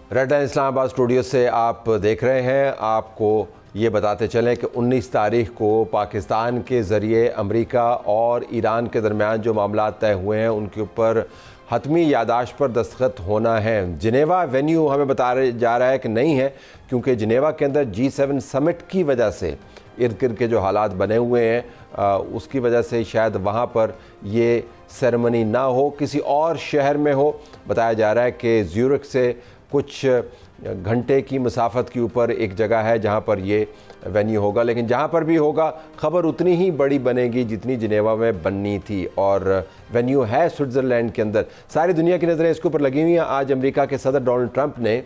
Red line Islamabad studio से आप देख रहे हैं। आपको ये बताते चलें कि 19 तारीख को पाकिस्तान के ज़रिए अमेरिका और ईरान के दरमियान जो मामला तय हुए हैं उनके ऊपर हतमी यादाश्त पर दस्तखत होना है। जिनेवा वेन्यू हमें बताया जा रहा है कि नहीं है, क्योंकि जिनेवा के अंदर G7 समिट की वजह से इर्द गिर्द के जो हालात बने हुए हैं उसकी वजह से शायद वहाँ पर ये सेरेमनी ना हो, किसी और शहर में हो। बताया जा रहा है कि ज़्यूरिख से कुछ घंटे की मुसाफत के ऊपर एक जगह है जहाँ पर ये वेन्यू होगा, लेकिन जहाँ पर भी होगा खबर उतनी ही बड़ी बनेगी जितनी जिनेवा में बननी थी। और वेन्यू है स्विट्ज़रलैंड के अंदर। सारी दुनिया की नज़रें इसके ऊपर लगी हुई हैं। आज अमेरिका के सदर डोनाल्ड ट्रंप ने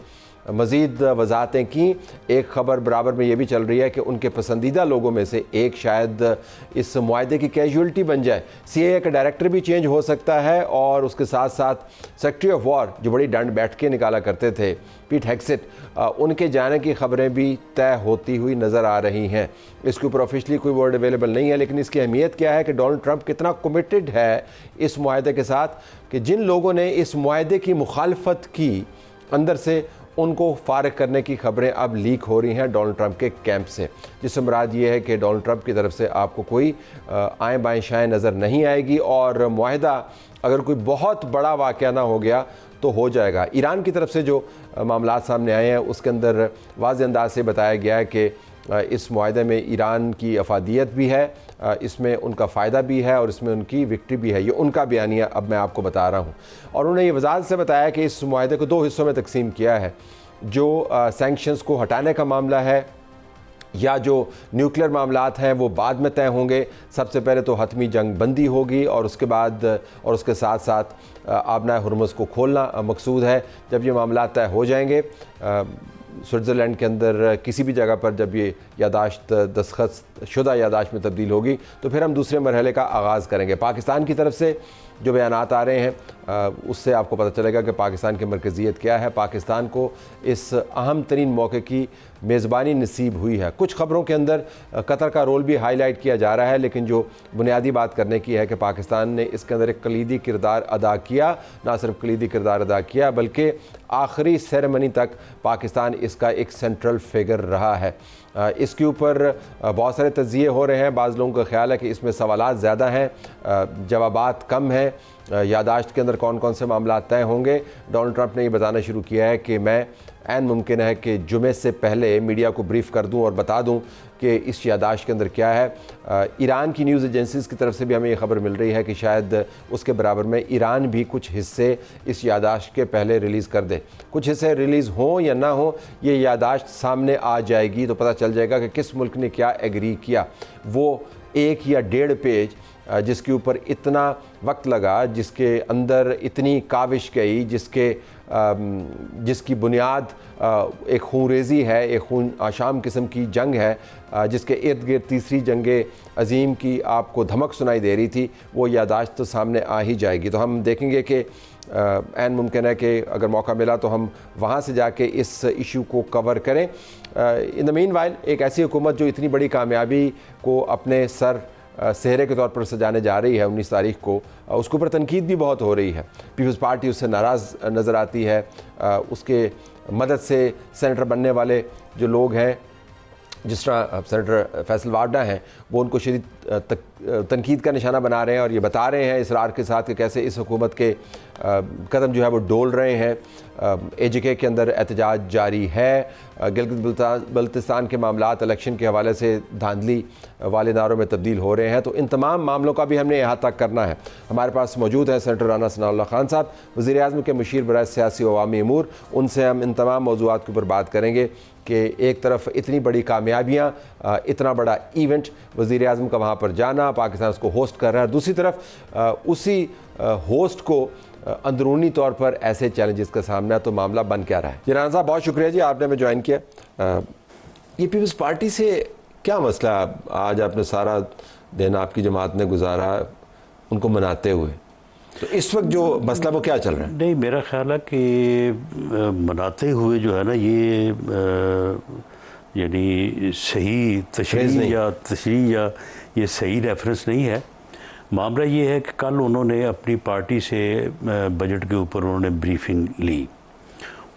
मज़ीद वजाहतें की। एक ख़बर बराबर में ये भी चल रही है कि उनके पसंदीदा लोगों में से एक शायद इस मुआहदे की कैजुअल्टी बन जाए। CIA का डायरेक्टर भी चेंज हो सकता है और उसके साथ साथ सेक्रेटरी ऑफ वॉर जो बड़ी डंड बैठ के निकाला करते थे, पीट हेग्सेट, उनके जाने की खबरें भी तय होती हुई नज़र आ रही हैं। इसके ऊपर ऑफिशियली कोई वर्ड अवेलेबल नहीं है, लेकिन इसकी अहमियत क्या है कि डोनाल्ड ट्रंप कितना कमिटेड है इस मुआहदे के साथ कि जिन लोगों ने इस मुआहदे की मुखालफत की अंदर से उनको फारिग करने की खबरें अब लीक हो रही हैं डोनाल्ड ट्रंप के कैंप से, जिससे मुराद ये है कि डोनाल्ड ट्रंप की तरफ से आपको कोई आएँ बाएँ शाएँ नज़र नहीं आएगी और मुआहदा अगर कोई बहुत बड़ा वाक़या ना हो गया तो हो जाएगा। ईरान की तरफ से जो मामला सामने आए हैं उसके अंदर वाज़ेह अंदाज से बताया गया है कि इस मुआहदे में ईरान की अफादियत भी है, इसमें उनका फ़ायदा भी है और इसमें उनकी विक्ट्री भी है। ये उनका बयानिया अब मैं आपको बता रहा हूँ। और उन्होंने ये वज़ाहत से बताया कि इस मुआहदे को 2 हिस्सों में तकसीम किया है। जो सैंक्शंस को हटाने का मामला है या जो न्यूक्लियर मामलात हैं वो बाद में तय होंगे। सबसे पहले तो हतमी जंग बंदी होगी और उसके बाद और उसके साथ साथ आबनाए हुर्मुज़ को खोलना मकसूद है। जब ये मामला तय हो जाएंगे स्विट्ज़रलैंड के अंदर किसी भी जगह पर जब ये यादाश्त दस्तखत शुदा यादाश्त में तब्दील होगी तो फिर हम दूसरे मरहले का आगाज़ करेंगे। पाकिस्तान की तरफ से जो बयानात आ रहे हैं उससे आपको पता चलेगा कि पाकिस्तान की मरकज़ियत क्या है। पाकिस्तान को इस अहम तरीन मौके की मेज़बानी नसीब हुई है। कुछ ख़बरों के अंदर कतर का रोल भी हाईलाइट किया जा रहा है, लेकिन जो बुनियादी बात करने की है कि पाकिस्तान ने इसके अंदर एक कलीदी किरदार अदा किया। ना सिर्फ कलीदी किरदार अदा किया बल्कि आखिरी सेरेमनी तक पाकिस्तान इसका एक सेंट्रल फिगर रहा है। इसके ऊपर बहुत सारे तज्ज़िये हो रहे हैं। बाज़ लोगों का ख्याल है कि इसमें सवालात ज़्यादा हैं, जवाबात कम हैं। यादाश्त के अंदर कौन कौन से मामला तय होंगे। डोनाल्ड ट्रंप ने ये बताना शुरू किया है कि मैं ऐन मुमकिन है कि जुमे से पहले मीडिया को ब्रीफ़ कर दूं और बता दूं कि इस यादाश्त के अंदर क्या है। ईरान की न्यूज़ एजेंसीज़ की तरफ से भी हमें ये खबर मिल रही है कि शायद उसके बराबर में ईरान भी कुछ हिस्से इस यादाश्त के पहले रिलीज़ कर दे। कुछ हिस्से रिलीज़ हों या ना हो, ये यादाश्त सामने आ जाएगी तो पता चल जाएगा कि किस मुल्क ने क्या एग्री किया। वो 1 या 1.5 पेज जिसके ऊपर इतना वक्त लगा, जिसके अंदर इतनी काविश गई, जिसकी बुनियाद एक खूनरेज़ी है, एक खून आशाम किस्म की जंग है, जिसके इर्द गिर्द तीसरी जंग अज़ीम की आपको धमक सुनाई दे रही थी, वो यादाश्त तो सामने आ ही जाएगी। तो हम देखेंगे कि ऐन मुमकिन है कि अगर मौका मिला तो हम वहाँ से जाके इस इशू को कवर करें। इन द मीन वाइल एक ऐसी हुकूमत जो इतनी बड़ी कामयाबी को अपने सर सेहरे के तौर पर सजाने जा रही है 19 तारीख को, उसके ऊपर तनकीद भी बहुत हो रही है। पीपल्स पार्टी उससे नाराज़ नज़र आती है। उसके मदद से सेनेटर बनने वाले जो लोग हैं, जिस तरह सेनेटर फैसल वारडा हैं, वो उनको शदीद तनकीद का निशाना बना रहे हैं और ये बता रहे हैं इसरार के साथ कि कैसे इस हुकूमत के कदम जो है वो डोल रहे हैं। AJK के अंदर एहतजाज जारी है। गिलगित बल्तिस्तान के मामलात इलेक्शन के हवाले से धांधली वाले नारों में तब्दील हो रहे हैं। तो इन तमाम मामलों का भी हमने अहाता करना है। हमारे पास मौजूद हैं सेनेटर राना सनाउल्लाह खान साहब, वज़ीर-ए-आज़म के मुशीर बराए सियासी व अवामी अमूर। उनसे हम इन तमाम मौज़ूआत के ऊपर बात करेंगे कि एक तरफ इतनी बड़ी कामयाबियाँ, इतना बड़ा इवेंट, वज़ीर-ए-आज़म का वहाँ पर जाना, पाकिस्तान उसको होस्ट कर रहा है, दूसरी तरफ उसी होस्ट को अंदरूनी तौर पर ऐसे चैलेंजेस का सामना, तो मामला बन क्या रहा है। जी राना साहब, बहुत शुक्रिया जी, आपने हमें ज्वाइन किया। ये पीपल्स पार्टी से क्या मसला, आज आपने सारा दिन आपकी जमात ने गुजारा उनको मनाते हुए, तो इस वक्त जो मसला वो क्या चल रहा है? नहीं, मेरा ख्याल है कि मनाते हुए जो है ना, ये यानी सही तशरीह या ये सही रेफरेंस नहीं है। मामला ये है कि कल उन्होंने अपनी पार्टी से बजट के ऊपर उन्होंने ब्रीफिंग ली।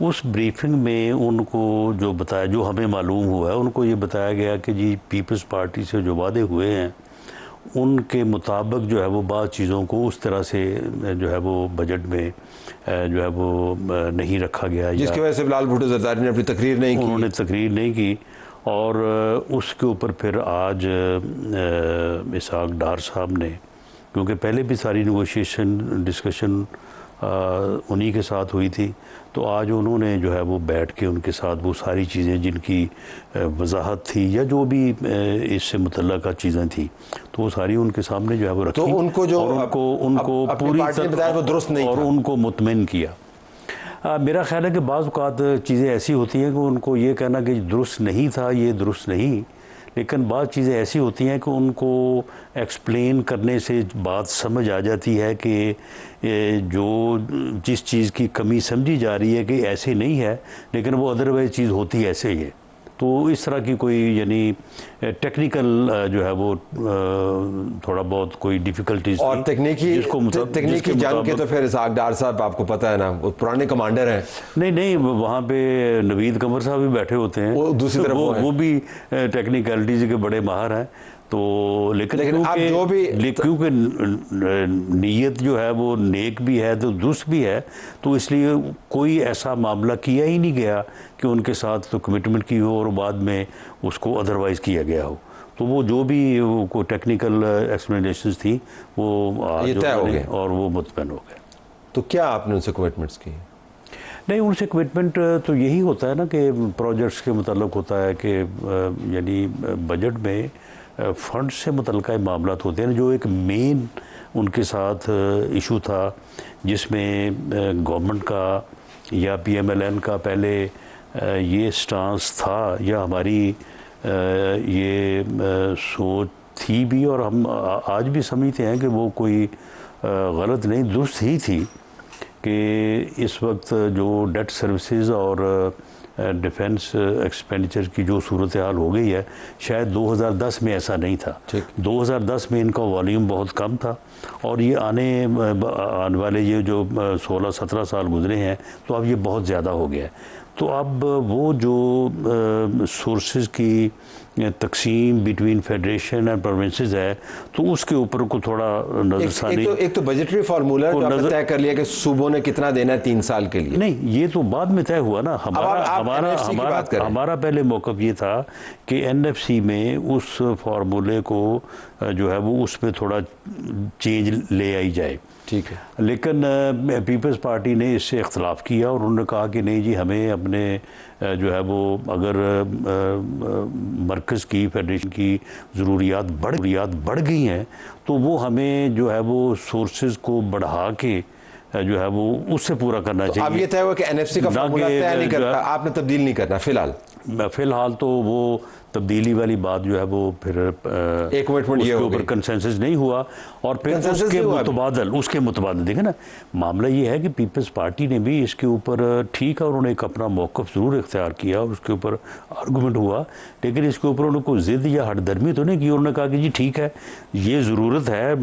उस ब्रीफिंग में उनको जो बताया, जो हमें मालूम हुआ है, उनको ये बताया गया कि जी पीपल्स पार्टी से जो वादे हुए हैं उनके मुताबिक जो है वो बात चीज़ों को उस तरह से जो है वो बजट में जो है वो नहीं रखा गया, जिसकी वजह से बिलाल भुट्टो जरदारी ने अपनी तकरीर नहीं की। उन्होंने तकरीर नहीं की और उसके ऊपर फिर आज इसहाक डार साहब ने, क्योंकि पहले भी सारी नेगोशिएशन डिस्कशन उन्हीं के साथ हुई थी, तो आज उन्होंने जो है वो बैठ के उनके साथ वो सारी चीज़ें जिनकी वजाहत थी या जो भी इससे मुतल्लका चीज़ें थी तो वो सारी उनके सामने जो है वो रखी। तो उनको जो उनको पूरी तरह वो दुरुस्त नहीं और उनको मुतमिन किया। मेरा ख्याल है कि बाज़ औक़ात चीज़ें ऐसी होती हैं कि उनको ये कहना कि दुरुस्त नहीं था, ये दुरुस्त नहीं, लेकिन बाज़ चीज़ें ऐसी होती हैं कि उनको एक्सप्लेन करने से बात समझ आ जाती है कि जो जिस चीज़ की कमी समझी जा रही है कि ऐसे नहीं है, लेकिन वो अदरवाइज़ चीज़ होती ऐसे ही है। तो इस तरह की कोई यानी टेक्निकल जो है वो थोड़ा बहुत कोई डिफ़िकल्टीज और तकनीकी जंग के तो फिर इसहाक डार साहब आपको पता है ना, वो पुराने कमांडर हैं। नहीं, वहाँ पे नवीद कमर साहब भी बैठे होते हैं, वो दूसरी तरफ वो भी टेक्निकलिटीज़ के बड़े माहिर हैं। तो लेकिन आप जो भी क्योंकि नीयत जो है वो नेक भी है तो दुरुस्त भी है, तो इसलिए कोई ऐसा मामला किया ही नहीं गया कि उनके साथ तो कमिटमेंट की हो और बाद में उसको अदरवाइज़ किया गया हो। तो वो जो भी को टेक्निकल एक्सप्लेनेशंस थी वो तय हो गए और वो मुतमईन हो गए। तो क्या आपने उनसे कमिटमेंट्स की? नहीं, उनसे कमिटमेंट तो यही होता है ना कि प्रोजेक्ट्स के मुताल्लिक होता है कि यानी बजट में फंड से मुतल्लिक़ मामला होते हैं, जो एक मेन उनके साथ इशू था जिसमें गवर्नमेंट का या PMLN का पहले ये स्टांस था या हमारी ये सोच थी भी और हम आज भी समझते हैं कि वो कोई गलत नहीं, दुरुस्त ही थी कि इस वक्त जो डेट सर्विसेज और डिफेंस एक्सपेंडिचर की जो सूरत हाल हो गई है, शायद 2010 में ऐसा नहीं था। 2010 में इनका वॉल्यूम बहुत कम था और ये आने वाले ये जो 16-17 साल गुजरे हैं तो अब ये बहुत ज़्यादा हो गया है। तो अब वो जो सोर्सेज की तकसीम बिटवीन फेडरेशन एंड प्रोविंसेस है तो उसके ऊपर को थोड़ा नजरसानी एक तो बजटरी फार्मूला तय कर लिया कि सूबों ने कितना देना है 3 साल के लिए। नहीं, ये तो बाद में तय हुआ ना। हमारा पहले मौक़िफ़ ये था कि NFC में उस फार्मूले को जो है वो उसमें थोड़ा चेंज ले आई जाए, ठीक है। लेकिन पीपल्स पार्टी ने इससे इख्तलाफ किया और उन्होंने कहा कि नहीं जी, हमें अपने जो है वो अगर मरकज़ की फेडरेशन की ज़रूरियात बढ़ गई हैं तो वो हमें जो है वो सोर्सेज को बढ़ा के जो है वो उससे पूरा करना चाहिए। अब ये तय हुआ कि NFC का फार्मूला तय नहीं करना, आपने तब्दील नहीं करना फ़िलहाल तो वो तब्दीली वाली बात जो है वो फिर एक कमिटमेंट ये ऊपर कंसेंसस नहीं हुआ और फिर उसके मुतबादल देखें ना, मामला ये है कि पीपल्स पार्टी ने भी इसके ऊपर ठीक है, उन्होंने एक अपना मौक़िफ़ ज़रूर इख्तियार किया, उसके ऊपर आर्गूमेंट हुआ, लेकिन इसके ऊपर उन्होंने कोई ज़िद या हटदर्मी तो नहीं की। उन्होंने कहा कि जी ठीक है, ये ज़रूरत है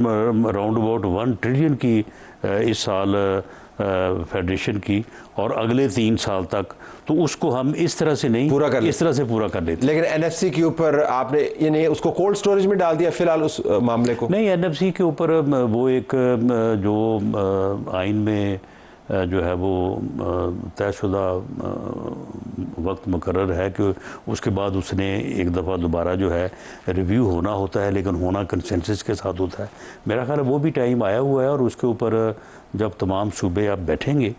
राउंड अबाउट 1 ट्रिलियन की इस साल फेडरेशन की और अगले 3 साल तक, तो उसको हम इस तरह से नहीं इस तरह से पूरा कर लेते। लेकिन NFC के ऊपर आपने यानी उसको कोल्ड स्टोरेज में डाल दिया फिलहाल उस मामले को? नहीं, NFC के ऊपर वो एक जो आइन में जो है वो तयशुदा वक्त मुकर्रर है कि उसके बाद उसने एक दफ़ा दोबारा जो है रिव्यू होना होता है, लेकिन होना कंसेंसस के साथ होता है। मेरा ख्याल है वो भी टाइम आया हुआ है और उसके ऊपर जब तमाम सूबे आप बैठेंगे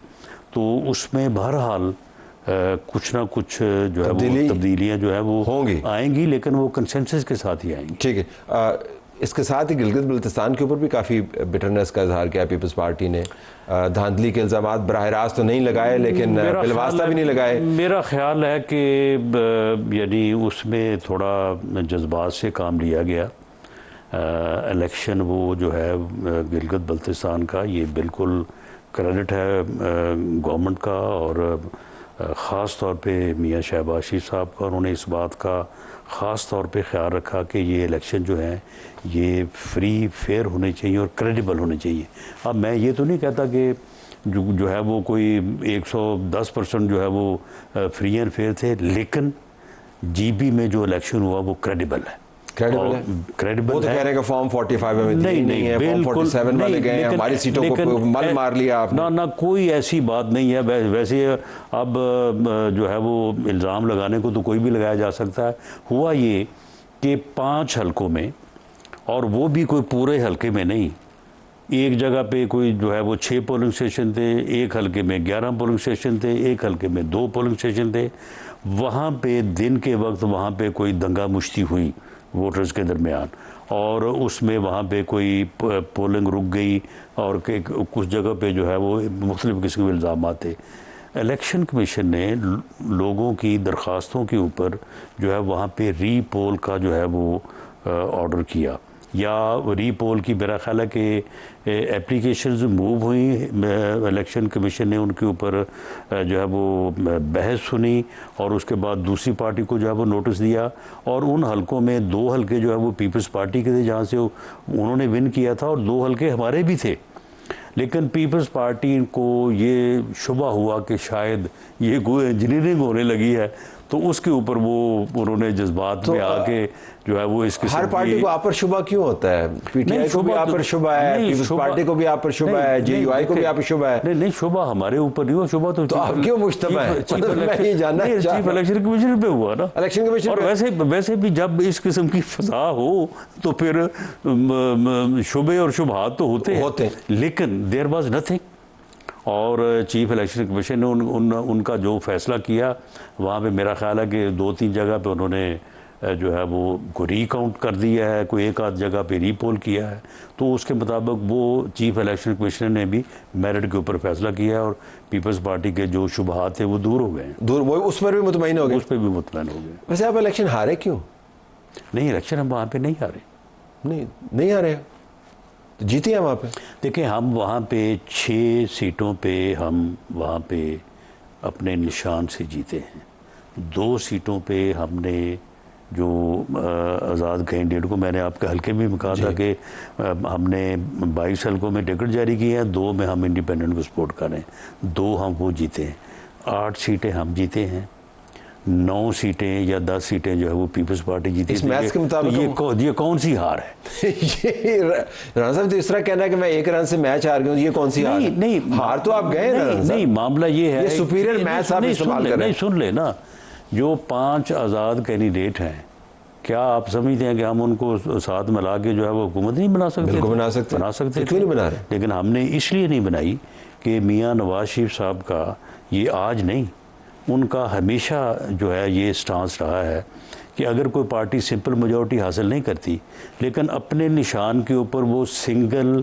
तो उसमें बहरहाल कुछ ना कुछ जो है वो तब्दीलियाँ जो है वो होंगी, आएंगी, लेकिन वो कंसेंसस के साथ ही आएंगी। ठीक है। इसके साथ ही गिलगित बल्तिस्तान के ऊपर भी काफ़ी बिटरनेस का इजहार किया पीपल्स पार्टी ने। धांधली के इल्ज़ामात बराह रास्त तो नहीं लगाए, लेकिन बिलवास्ता भी नहीं लगाए। मेरा ख्याल है कि यानी उसमें थोड़ा जज्बात से काम लिया गया। इलेक्शन वो जो है गिलगित बल्तिस्तान का, ये बिल्कुल क्रेडिट है गवर्नमेंट का और ख़ास तौर पे मियाँ शहबाज शरीफ साहब का। उन्होंने इस बात का ख़ास तौर पे ख्याल रखा कि ये इलेक्शन जो है ये फ्री फेयर होने चाहिए और क्रेडिबल होने चाहिए। अब मैं ये तो नहीं कहता कि जो है वो कोई 110% जो है वो फ्री एंड फेयर थे, लेकिन जीबी में जो इलेक्शन हुआ वो क्रेडिबल है। क्रेडिबल वो तो कह रहे हैं कि फॉर्म 45 में नहीं है, फॉर्म 47 वाले गए, हमारी सीटों को मल मार लिया आपने। ना कोई ऐसी बात नहीं है। वैसे अब जो है वो इल्ज़ाम लगाने को तो कोई भी लगाया जा सकता है। हुआ ये कि 5 हलकों में, और वो भी कोई पूरे हलके में नहीं, एक जगह पे कोई जो है वो 6 पोलिंग स्टेशन थे, एक हलके में 11 पोलिंग स्टेशन थे, एक हलके में 2 पोलिंग स्टेशन थे। वहाँ पे दिन के वक्त वहाँ पे कोई दंगा मुश्ती हुई वोटर्स के दरमियान, और उसमें वहाँ पे कोई पोलिंग रुक गई, और कुछ जगह पे जो है वो मुख्तलिफ किस्म के इल्ज़ाम थे। इलेक्शन कमीशन ने लोगों की दरख्वास्तों के ऊपर जो है वहाँ पे री पोल का जो है वो ऑर्डर किया, या री पोल की मेरा ख्याल है कि एप्लीकेशंस मूव हुई, इलेक्शन कमीशन ने उनके ऊपर जो है वो बहस सुनी, और उसके बाद दूसरी पार्टी को जो है वो नोटिस दिया, और उन हलकों में 2 हलके जो है वो पीपल्स पार्टी के थे जहाँ से उन्होंने विन किया था, और 2 हलके हमारे भी थे। लेकिन पीपल्स पार्टी को ये शुबा हुआ कि शायद ये कोई इंजीनियरिंग होने लगी है, तो उसके ऊपर वो उन्होंने जज्बात में आके जो है वो इसके हर पार्टी को आप पर शुबा क्यों होता है? पीटीआई को भी आप पर शुबा है, पीपल्स पार्टी को भी आप पर शुबा है, जेयूआई को भी आप पर शुबा है। नहीं, शुबा हमारे ऊपर नहीं हुआ, शुबा तो आप क्यों मुश्तबा है? चीफ इलेक्शन कमीशन पे हुआ ना, इलेक्शन कमीशन। और वैसे भी जब इस किस्म की फसा हो तो फिर शुबे और शुबहात तो होते हैं, लेकिन देयर वाज नथिंग। और चीफ इलेक्शन कमीशन ने उनका जो फैसला किया, वहाँ पे मेरा ख्याल है कि 2-3 जगह पे उन्होंने जो है वो को रीकाउंट कर दिया है, कोई एक आध जगह पे रीपोल किया है, तो उसके मुताबिक वो चीफ इलेक्शन कमिश्नर ने भी मेरिट के ऊपर फैसला किया है, और पीपल्स पार्टी के जो शुबहात थे वो दूर हो गए, वो उस पर भी मुतमईन हो गए, उस पर भी मुतमईन हो गए। वैसे आप इलेक्शन हारे क्यों? नहीं, इलेक्शन हम वहाँ पे नहीं हारे। नहीं हारे, तो जीते हैं वहाँ पे। देखिए, हम वहाँ पे 6 सीटों पे हम वहाँ पे अपने निशान से जीते हैं। 2 सीटों पे हमने जो आज़ाद कैंडिडेट को, मैंने आपके हल्के में कहा था कि हमने 22 हल्कों में टिकट जारी किए हैं, 2 में हम इंडिपेंडेंट को सपोर्ट कर रहे हैं, 2 हम वो जीते हैं। 8 सीटें हम जीते हैं, 9 सीटें या 10 सीटें जो है वो पीपल्स पार्टी जीती। इस मैच के मुताबिक तो ये कौन सी हार है? ये राणा साहब तो इस तरह कहना है कि मैं 1 रन से मैच हार गया, ये कौन सी हार? नहीं, हार तो आप गए ना। नहीं, मामला ये है, ये सुपीरियर मैच आप इस्तेमाल कर रहे हैं। नहीं, सुन ले ना, जो 5 आज़ाद कैंडिडेट हैं, क्या आप समझते हैं कि हम उनको साथ मिला के जो है वो हुकूमत नहीं बना सकते? बिल्कुल बना सकते। क्यों नहीं बना रहे? लेकिन हमने इसलिए नहीं बनाई कि मियाँ नवाज शरीफ साहब का ये आज नहीं, उनका हमेशा जो है ये स्टांस रहा है कि अगर कोई पार्टी सिंपल मेजॉरिटी हासिल नहीं करती, लेकिन अपने निशान के ऊपर वो सिंगल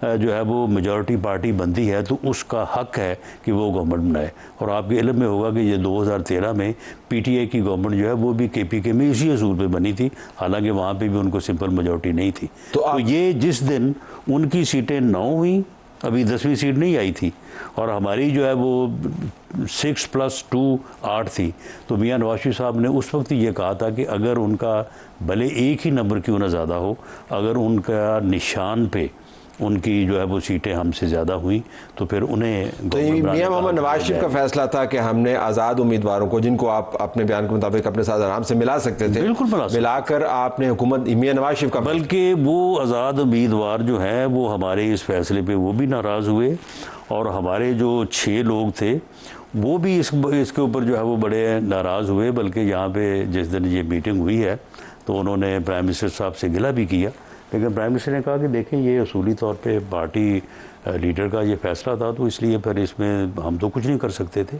जो है वो मेजॉरिटी पार्टी बनती है, तो उसका हक है कि वो गवर्नमेंट बनाए। और आपके इल्म में होगा कि ये 2013 में पीटीआई की गवर्नमेंट जो है वो भी केपीके में इसी असूल पे बनी थी, हालांकि वहाँ पे भी उनको सिंपल मेजॉरिटी नहीं थी। तो ये जिस दिन उनकी सीटें 9 हुई, अभी 10वीं सीट नहीं आई थी, और हमारी जो है वो 6 + 2 8 थी, तो मियाँ नवाज शरीफ साहब ने उस वक्त ये कहा था कि अगर उनका भले एक ही नंबर क्यों ना ज़्यादा हो, अगर उनका निशान पे उनकी जो है वो सीटें हमसे ज़्यादा हुई तो फिर उन्हें। तो मियाँ मोहम्मद नवाज शरीफ का फैसला था कि हमने आज़ाद उम्मीदवारों को, जिनको आप अपने बयान के मुताबिक अपने साथ आराम से मिला सकते थे, बिल्कुल मिलाकर आपने हुकूमत मियाँ नवाज शरीफ का, बल्कि वो आज़ाद उम्मीदवार जो हैं वो हमारे इस फैसले पे वो भी नाराज़ हुए, और हमारे जो 6 लोग थे वो भी इसके ऊपर जो है वो बड़े नाराज़ हुए। बल्कि यहाँ पे जिस दिन ये मीटिंग हुई है तो उन्होंने प्राइम मिनिस्टर साहब से गिला भी किया, लेकिन प्राइम मिनिस्टर ने कहा कि देखें, ये असूली तौर पे पार्टी लीडर का ये फैसला था, तो इसलिए फिर इसमें हम तो कुछ नहीं कर सकते थे।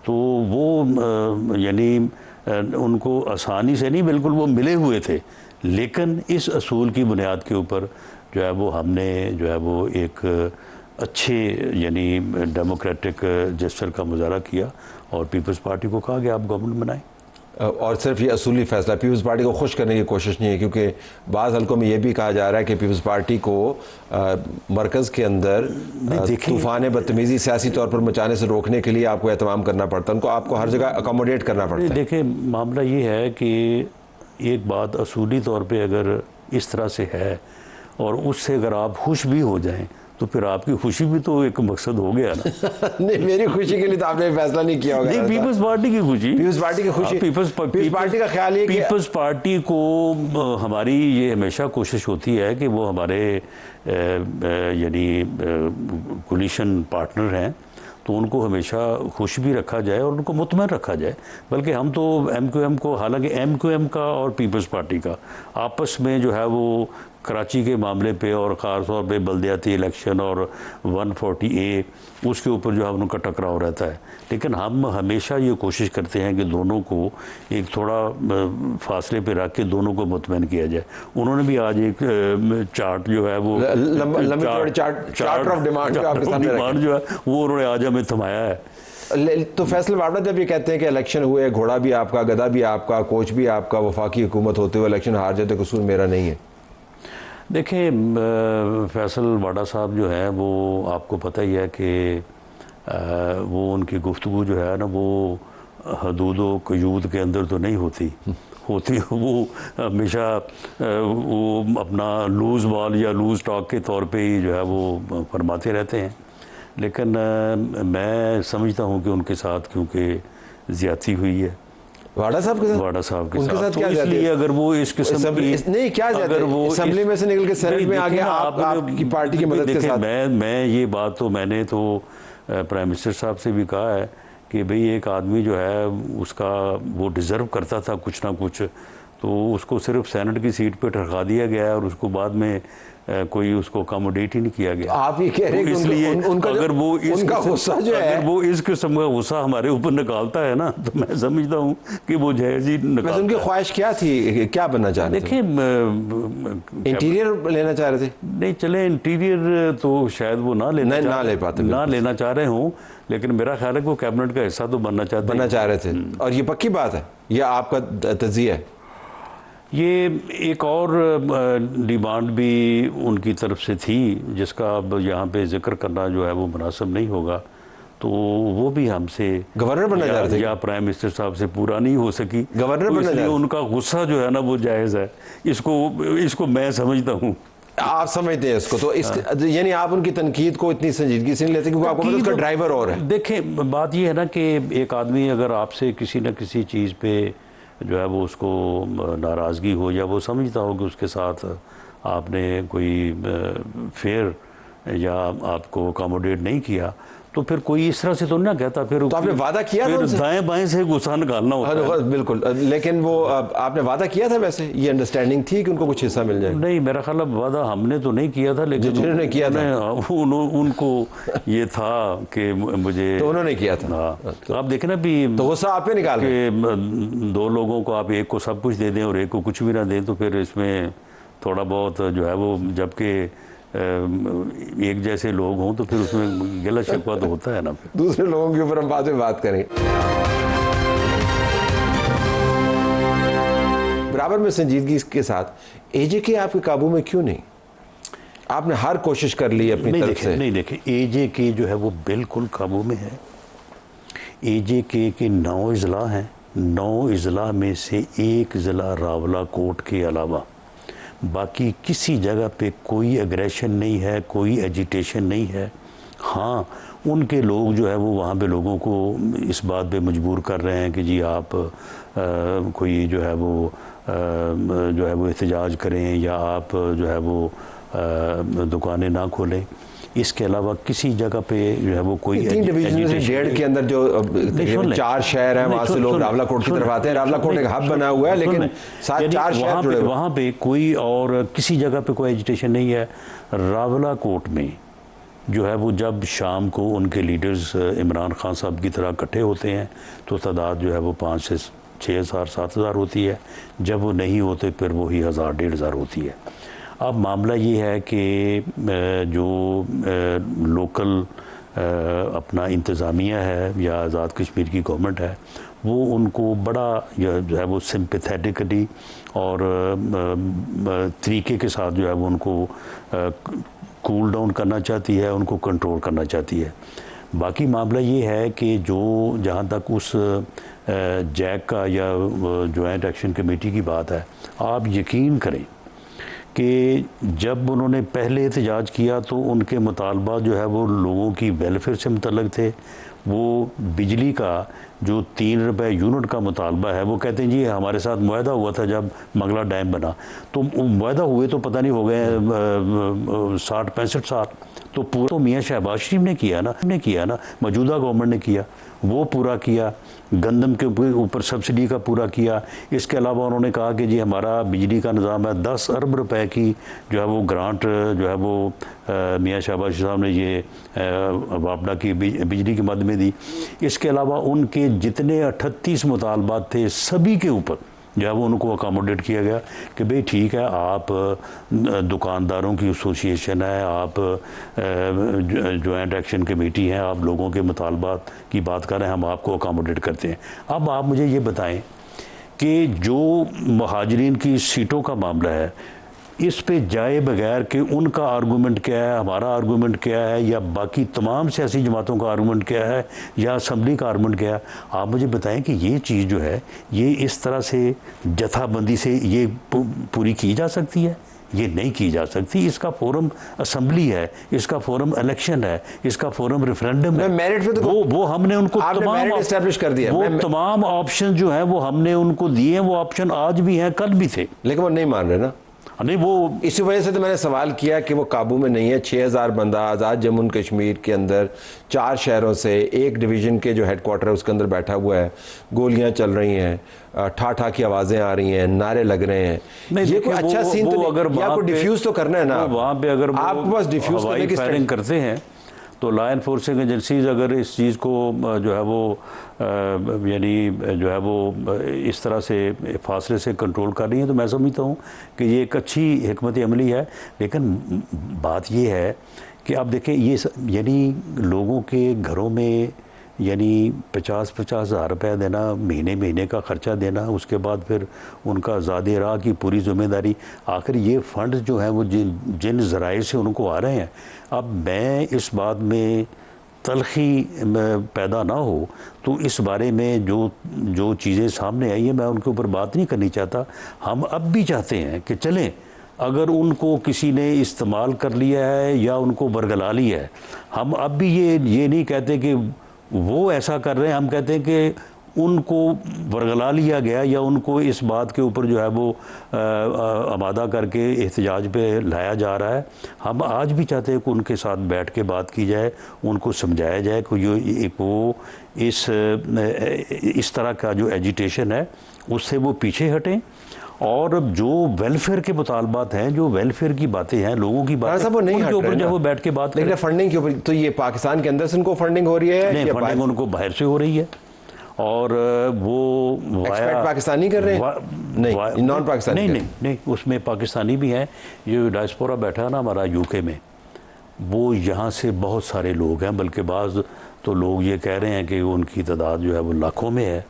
तो वो यानी उनको आसानी से नहीं, बिल्कुल वो मिले हुए थे, लेकिन इस असूल की बुनियाद के ऊपर जो है वो हमने जो है वो एक अच्छे यानी डेमोक्रेटिक जेस्चर का मुजाहरा किया, और पीपल्स पार्टी को कहा कि आप गवर्नमेंट बनाएं। और सिर्फ ये असूली फैसला, पीपल्स पार्टी को खुश करने की कोशिश नहीं है, क्योंकि बाज़ हल्कों में ये भी कहा जा रहा है कि पीपल्स पार्टी को मरकज़ के अंदर तूफ़ान बदतमीज़ी सियासी तौर पर मचाने से रोकने के लिए आपको एहतमाम करना पड़ता है, उनको आपको हर जगह अकोमोडेट करना पड़ता है। देखिए, मामला ये है कि एक बात असूली तौर पर अगर इस तरह से है और उससे अगर आप खुश भी हो जाएँ तो फिर आपकी खुशी भी तो एक मकसद हो गया ना। नहीं, मेरी खुशी के लिए तो आपने फैसला नहीं किया होगा। नहीं, पीपल्स पार्टी की खुशी, पीपल्स पार्टी की खुशी, पीपल्स पार्टी का ख्याल ये पीपल्स पार्टी को हमारी ये हमेशा कोशिश होती है कि वो हमारे यानी कोलिशन पार्टनर हैं, तो उनको हमेशा खुश भी रखा जाए और उनको मुतमईन रखा जाए। बल्कि हम तो MQM को, हालांकि MQM का और पीपल्स पार्टी का आपस में जो है वो कराची के मामले पे और ख़ास तौर पे बल्दियाती इलेक्शन और 140A उसके ऊपर जो है उनका टकराव रहता है, लेकिन हम हमेशा ये कोशिश करते हैं कि दोनों को एक थोड़ा फासले पे रख के दोनों को मुतमईन किया जाए। उन्होंने भी आज एक चार्ट जो है वो चार्ट ऑफ डिमांड जो है वो उन्होंने आज हमें थमाया है। तो फैसल वाडा जब ये कहते हैं कि इलेक्शन हुए, घोड़ा भी आपका, गधा भी आपका, कोच भी आपका, वफाकी हुकूमत होते हुए इलेक्शन हार जाए तो कसूर मेरा नहीं है। देखिए, फैसल वाडा साहब जो है वो आपको पता ही है कि वो उनकी गुफ्तगू जो है ना वो हदूद व क़यूद के अंदर तो नहीं होती वो हमेशा वो अपना लूज़ बॉल या लूज़ टॉक के तौर पे ही जो है वो फरमाते रहते हैं। लेकिन मैं समझता हूँ कि उनके साथ क्योंकि ज़्यादती हुई है वाडा साहब के साथ, वाडा साहब के उनके साथ तो क्या इसलिए अगर वो इस किस्म की नहीं, क्या अगर वो असेंबली में से निकल के सेनेट में आ गया आपकी पार्टी की मदद के साथ। मैं ये बात तो मैंने तो प्राइम मिनिस्टर साहब से भी कहा है कि भाई एक आदमी जो है उसका वो डिज़र्व करता था कुछ ना कुछ, तो उसको सिर्फ सेनेट की सीट पे ठहरा दिया गया है और उसको बाद में कोई उसको अकोमोडेट ही नहीं किया गया। आप ये कह रहे हैं कि इसलिए अगर वो उनका गुस्सा जो है, अगर वो इस किस्म का गुस्सा हमारे ऊपर निकालता है ना, तो मैं समझता हूँ कि वो जायज़ ही निकालता है। उनकी ख्वाहिश क्या थी, क्या बनना चाह रहे थे? देखिए, इंटीरियर लेना चाह रहे थे? नहीं, चले इंटीरियर तो शायद वो ना लेना चाह रहे हों, लेकिन मेरा ख्याल है कि वो कैबिनेट का हिस्सा तो बनना चाह रहे थे। और ये पक्की बात है या आपका तज्जिया है? ये एक और डिमांड भी उनकी तरफ से थी जिसका अब यहाँ पे जिक्र करना जो है वो मुनासिब नहीं होगा, तो वो भी हमसे गवर्नर बनना चाह रहे थे या प्राइम मिनिस्टर साहब से पूरा नहीं हो सकी। गवर्नर बनना चाह रहे थे। उनका गुस्सा जो है ना वो जायज़ है, इसको मैं समझता हूँ। आप समझते हैं इसको, तो यानी आप उनकी तनकीद को इतनी संजीदगी से नहीं लेते क्योंकि आपको उसका ड्राइवर और है। देखें, बात ये है ना कि एक आदमी अगर आपसे किसी न किसी चीज़ पे जो है वो उसको नाराज़गी हो या वो समझता हो कि उसके साथ आपने कोई फेयर या आपको अकोमोडेट नहीं किया, तो फिर कोई इस तरह से तो ना कहता। फिर तो आपने वादा किया था उनसे? दाएं बाएं से गुस्सा निकालना होता है। बिल्कुल, लेकिन वो आपने वादा किया था, वैसे ये अंडरस्टैंडिंग थी कि उनको कुछ हिस्सा मिल जाए? नहीं, मेरा ख्याल वादा हमने तो नहीं किया था, लेकिन जिन्होंने किया था उनको ये था कि मुझे, तो उन्होंने किया था। तो आप देखें ना भी, तो गुस्सा आप पे निकाल के दो लोगों को आप एक को सब कुछ दे दें और एक को कुछ भी ना दें, तो फिर इसमें थोड़ा बहुत जो है वो, जबकि एक जैसे लोग हों तो फिर उसमें गिला शिकवा तो होता है ना। फिर दूसरे लोगों के ऊपर हम बाद में बात करेंगे। बराबर में संजीदगी के साथ AJK आपके काबू में क्यों नहीं? आपने हर कोशिश कर ली अपनी तरफ से। नहीं, देखें, AJK जो है वो बिल्कुल काबू में है। AJK के 9 अजला हैं, 9 अजला में से एक ज़िला रावलाकोट के अलावा बाकी किसी जगह पे कोई एग्रेशन नहीं है, कोई एजिटेशन नहीं है। हाँ, उनके लोग जो है वो वहाँ पे लोगों को इस बात पे मजबूर कर रहे हैं कि जी आप कोई जो है वो एहतजाज करें या आप जो है वो दुकानें ना खोलें। इसके अलावा किसी जगह पे जो है वो कोई 3 डिवीजन से 1.5 के अंदर जो 4 शहर हैं, वहाँ से लोग रावलाकोट की तरफ आते हैं। रावलाकोट एक हब बना हुआ है, लेकिन 4 शहर जुड़े हुए हैं। वहाँ पे कोई और किसी जगह पे कोई एजिटेशन नहीं है। रावलाकोट में जो है वो जब शाम को उनके लीडर्स इमरान खान साहब की तरह इकट्ठे होते हैं तो तादाद जो है वो 5 से 6 हज़ार 7 हज़ार होती है। जब वो नहीं होते फिर वही 1000 1.5 हज़ार होती है। अब मामला ये है कि जो लोकल अपना इंतज़ामिया है या आज़ाद कश्मीर की गवर्नमेंट है, वो उनको बड़ा जो है वो सिंपैथेटिकली और तरीके के साथ जो है वो उनको कूल डाउन करना चाहती है, उनको कंट्रोल करना चाहती है। बाकी मामला ये है कि जो जहाँ तक उस जैक का या जॉइंट एक्शन कमेटी की बात है, आप यकीन करें कि जब उन्होंने पहले एहतजाज किया तो उनके मुतालबा जो है वो लोगों की वेलफेयर से मुतल्लक थे। वो बिजली का जो 3 रुपये यूनिट का मुतालबा है, वो कहते हैं जी हमारे साथ मुआहदा हुआ था जब मंगला डैम बना, तो मुआहदा हुए तो पता नहीं हो गए 60-65 साल, तो पूरा तो मियाँ शहबाज शरीफ ने किया ना, मौजूदा गवर्नमेंट ने किया, वो पूरा किया। गंदम के ऊपर सब्सिडी का पूरा किया। इसके अलावा उन्होंने कहा कि जी हमारा बिजली का निज़ाम है, 10 अरब रुपए की जो है वो ग्रांट जो है वो मियाँ शहबाज शरीफ साहब ने ये वापडा की बिजली के मद में दी। इसके अलावा उनके जितने 38 मुतालबात थे सभी के ऊपर जो है वो उनको अकोमोडेट किया गया कि भाई ठीक है, आप दुकानदारों की एसोसिएशन है, आप जॉइंट एक्शन कमेटी है, आप लोगों के मुतालबात की बात कर रहे हैं, हम आपको अकोमोडेट करते हैं। अब आप मुझे ये बताएं कि जो महाजरीन की सीटों का मामला है, इस पे जाए बगैर कि उनका आर्गूमेंट क्या है, हमारा आर्गूमेंट क्या है, या बाकी तमाम सियासी जमातों का आर्गूमेंट क्या है, या असम्बली का आर्गूमेंट क्या है, आप मुझे बताएं कि ये चीज़ जो है ये इस तरह से जथाबंदी से ये पूरी की जा सकती है? ये नहीं की जा सकती। इसका फोरम असम्बली है, इसका फोरम इलेक्शन है, इसका फोरम रेफरेंडम है। मेरिट पे तो वो हमने उनको तमाम एस्टैब्लिश कर दिया, वो तमाम ऑप्शन जो है वो हमने उनको दिए, वो ऑप्शन आज भी हैं, कल भी थे, लेकिन वो नहीं मान रहे ना। नहीं, वो इसी वजह से तो मैंने सवाल किया कि वो काबू में नहीं है। 6000 बंदा आज़ाद जम्मू कश्मीर के अंदर 4 शहरों से एक डिवीज़न के जो हेडक्वार्टर है उसके अंदर बैठा हुआ है, गोलियां चल रही हैं, ठा की आवाज़ें आ रही हैं, नारे लग रहे हैं। ये कोई अच्छा सीन तो अगर आपको डिफ्यूज़ तो करना है ना, वहाँ पे अगर आपके पास डिफ्यूज़ करने की फायरिंग करते हैं तो लॉ एनफोर्सिंग एजेंसीज अगर इस चीज़ को जो है वो यानी जो है वो इस तरह से फासले से कंट्रोल कर रही है, तो मैं समझता हूँ कि ये एक अच्छी हिकमत अमली है। लेकिन बात ये है कि आप देखें, ये यानी लोगों के घरों में यानी 50-50 हज़ार रुपये देना, महीने का ख़र्चा देना, उसके बाद फिर उनका ज़ादे राह की पूरी ज़िम्मेदारी। आखिर ये फ़ंड जो हैं वो जिन ज़राए से उनको आ रहे हैं, अब मैं इस बात में तलखी पैदा ना हो तो इस बारे में जो चीज़ें सामने आई है मैं उनके ऊपर बात नहीं करनी चाहता। हम अब भी चाहते हैं कि चलें, अगर उनको किसी ने इस्तेमाल कर लिया है या उनको बरगला लिया है, हम अब भी ये नहीं कहते कि वो ऐसा कर रहे हैं, हम कहते हैं कि उनको बरगला लिया गया या उनको इस बात के ऊपर जो है वो आमादा करके एहतजाज पे लाया जा रहा है। हम आज भी चाहते हैं कि उनके साथ बैठ के बात की जाए, उनको समझाया जाए कि वो इस तरह का जो एजिटेशन है उससे वो पीछे हटें, और जो वेलफेयर के मुतालबात हैं, जो वेलफेयर की बातें हैं, लोगों की बातें, उनके ऊपर जब वो बैठ के बात करें। फंडिंग के ऊपर तो ये पाकिस्तान के अंदर से उनको फंडिंग हो रही है? नहीं, फंडिंग उनको बाहर से हो रही है, और वो पाकिस्तानी कर रहे हैं? नहीं, नॉन पाकिस्तानी। नहीं, उसमें पाकिस्तानी भी हैं। ये डायस्पोरा बैठा है ना हमारा यूके में, वो यहाँ से बहुत सारे लोग हैं, बल्कि बाज़ तो लोग ये कह रहे हैं कि उनकी तादाद जो है वो लाखों में है।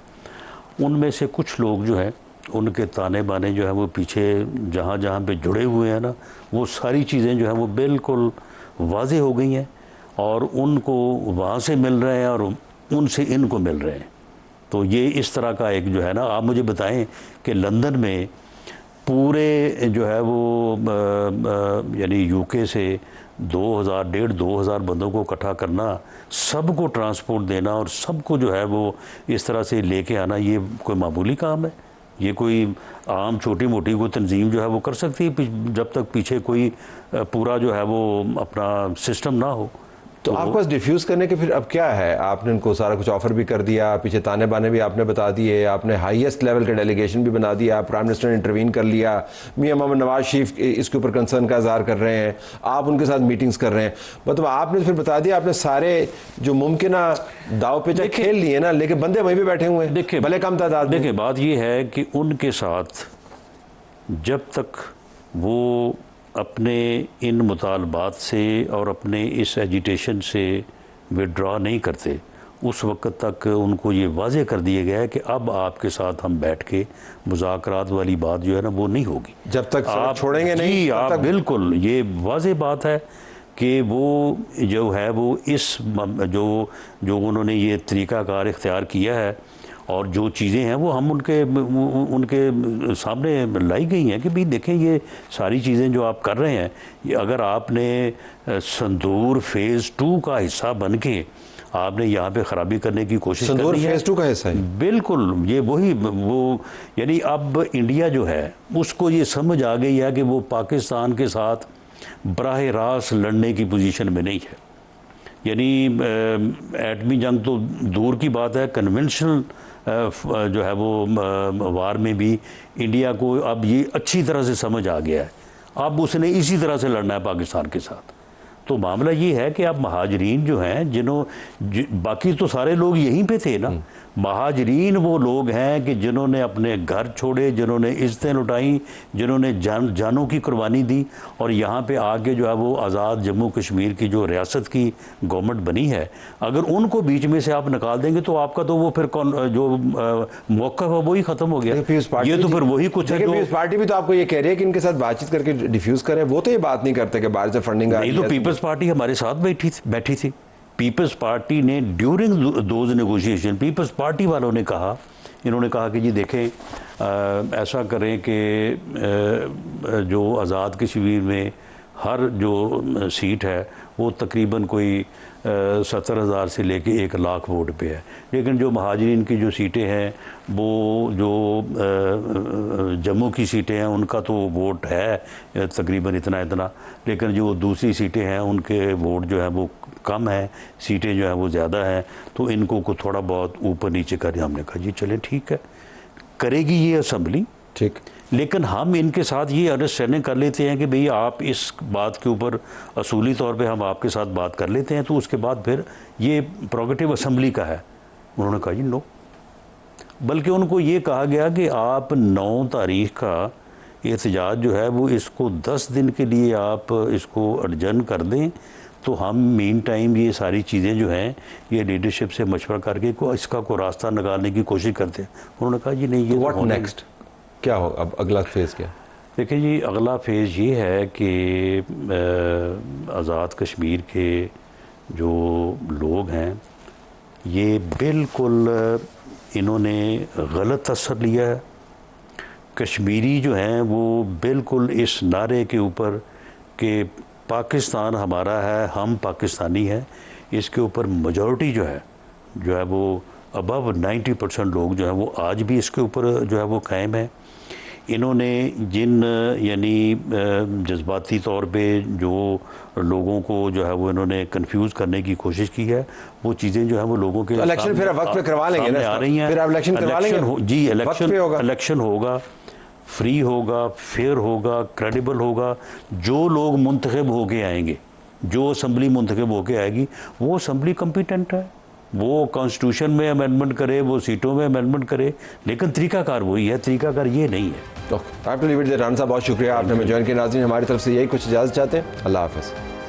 उनमें से कुछ लोग जो हैं उनके ताने बाने जो है वो पीछे जहाँ पे जुड़े हुए हैं ना, वो सारी चीज़ें जो हैं वो बिल्कुल वाज़े हो गई हैं, और उनको वहाँ से मिल रहे हैं और उनसे इनको मिल रहे हैं। तो ये इस तरह का एक जो है ना, आप मुझे बताएं कि लंदन में पूरे जो है वो यानी यूके से 1,500 बंदों को इकट्ठा करना, सबको ट्रांसपोर्ट देना और सबको जो है वो इस तरह से लेके आना, ये कोई मामूली काम है? ये कोई आम छोटी मोटी कोई तंजीम जो है वो कर सकती है जब तक पीछे कोई पूरा जो है वो अपना सिस्टम ना हो? तो आपके पास डिफ्यूज़ करने के फिर अब क्या है? आपने उनको सारा कुछ ऑफर भी कर दिया, पीछे ताने बाने भी आपने बता दिए, आपने हाईएस्ट लेवल का डेलीगेशन भी बना दिया, प्राइम मिनिस्टर ने इंटरवीन कर लिया, मियां मोहम्मद नवाज शरीफ इसके ऊपर कंसर्न का इजहार कर रहे हैं, आप उनके साथ मीटिंग्स कर रहे हैं। मतलब आपने फिर बता दिया, आपने सारे जो मुमकिन दाव पे खेल लिए ना, लेकिन बंदे वहीं पर बैठे हुए हैं, देखिए भले कम तादाद। देखिए, बात यह है कि उनके साथ जब तक वो अपने इन मुतालबात से और अपने इस एजिटेशन से विड्रॉ नहीं करते, उस वक्त तक उनको ये वाज़े कर दिया गया है कि अब आपके साथ हम बैठ के मुज़ाकरात वाली बात जो है ना वो नहीं होगी जब तक आप छोड़ेंगे नहीं। आप बिल्कुल, ये वाज़े बात है कि वो जो है वो इस जो उन्होंने ये तरीक़ाकार इख्तियार किया है, और जो चीज़ें हैं वो हम उनके सामने लाई गई हैं कि भाई देखें ये सारी चीज़ें जो आप कर रहे हैं, ये अगर आपने संदूर फेज़ 2 का हिस्सा बन के आपने यहाँ पे ख़राबी करने की कोशिश कर संदूर रही है। फेज़ 2 का हिस्सा है बिल्कुल, ये वो यानी अब इंडिया जो है उसको ये समझ आ गई है कि वो पाकिस्तान के साथ बराह रास्त लड़ने की पोजीशन में नहीं है। यानी एटमी जंग तो दूर की बात है, कन्वेंशनल जो है वो वार में भी इंडिया को अब ये अच्छी तरह से समझ आ गया है। अब उसने इसी तरह से लड़ना है पाकिस्तान के साथ। तो मामला ये है कि अब महाजरीन जो हैं बाकी तो सारे लोग यहीं पे थे ना, महाजरीन वो लोग हैं कि जिन्होंने अपने घर छोड़े, जिन्होंने इज्जतें लुटाई, जिन्होंने जानों की कुर्बानी दी और यहाँ पे आके जो है वो आज़ाद जम्मू कश्मीर की जो रियासत की गवर्नमेंट बनी है, अगर उनको बीच में से आप निकाल देंगे तो आपका तो वो फिर जो मौका है वही ख़त्म हो गया। ये तो फिर वही कुछ है। पीपल्स पार्टी भी तो आपको ये कह रही है कि इनके साथ बातचीज करके डिफ्यूज करें, वो तो ये बात नहीं करते कि बाहर से फंडिंग आ रही है। नहीं तो पीपल्स पार्टी हमारे साथ बैठी थी। पीपल्स पार्टी ने during those negotiation Peoples Party वालों ने कहा, इन्होंने कहा कि जी देखें ऐसा करें कि जो आज़ाद कश्मीर में हर जो सीट है वो तकरीबन कोई 70,000 से लेके 1 लाख वोट पे है, लेकिन जो महाजरीन की जो सीटें हैं वो जो जम्मू की सीटें हैं उनका तो वोट है तकरीबन इतना, लेकिन जो दूसरी सीटें हैं उनके वोट जो है वो कम है, सीटें जो है वो ज़्यादा हैं, तो इनको को थोड़ा बहुत ऊपर नीचे करें। हमने कहा जी चलें ठीक है, करेगी ये असम्बली ठीक, लेकिन हम इनके साथ ये अंडरस्टैंडिंग कर लेते हैं कि भाई आप इस बात के ऊपर असूली तौर पे हम आपके साथ बात कर लेते हैं, तो उसके बाद फिर ये प्रोगेटिव असम्बली का है। उन्होंने कहा जी नो, बल्कि उनको ये कहा गया कि आप 9 तारीख का एहतजाज जो है वो इसको 10 दिन के लिए आप इसको एडजर्न कर दें, तो हम मीन टाइम ये सारी चीज़ें जो हैं ये लीडरशिप से मशवरा करके इसका को रास्ता निकालने की कोशिश करते हैं। उन्होंने कहा जी नहीं, ये व्हाट नेक्स्ट, क्या हो अब अगला फेज़ क्या? देखिए जी, अगला फेज़ ये है कि आज़ाद कश्मीर के जो लोग हैं ये बिल्कुल इन्होंने गलत असर लिया है। कश्मीरी जो हैं वो बिल्कुल इस नारे के ऊपर कि पाकिस्तान हमारा है, हम पाकिस्तानी हैं, इसके ऊपर मेजॉरिटी जो है वो अबव 90% लोग जो है वो आज भी इसके ऊपर जो है वो कायम है। इन्होंने जिन यानी जज्बाती तौर पे जो लोगों को जो है वो इन्होंने कंफ्यूज करने की कोशिश की है, वो चीज़ें जो है वो लोगों के इलेक्शन फिर वक्त पे करवा लेंगे ना, आ रही हैं। फिर आप इलेक्शन करवा लेंगे जी, इलेक्शन होगा, फ्री होगा, फेयर होगा, क्रेडिबल होगा। जो लोग मुंतखब होके आएंगे, जो असम्बली मुंतखब होके आएगी, वो असम्बली कम्पिटेंट है, वो कॉन्स्टिट्यूशन में अमेंडमेंट करे, वो सीटों में अमेंडमेंट करे, लेकिन तरीकाकार वही है, तरीकाकार ये नहीं है। तो राना साहब बहुत शुक्रिया आपने हमें ज्वाइन किया। नाज़रीन हमारी तरफ से यही कुछ इजाज़त चाहते हैं। अल्लाह हाफ़िज़।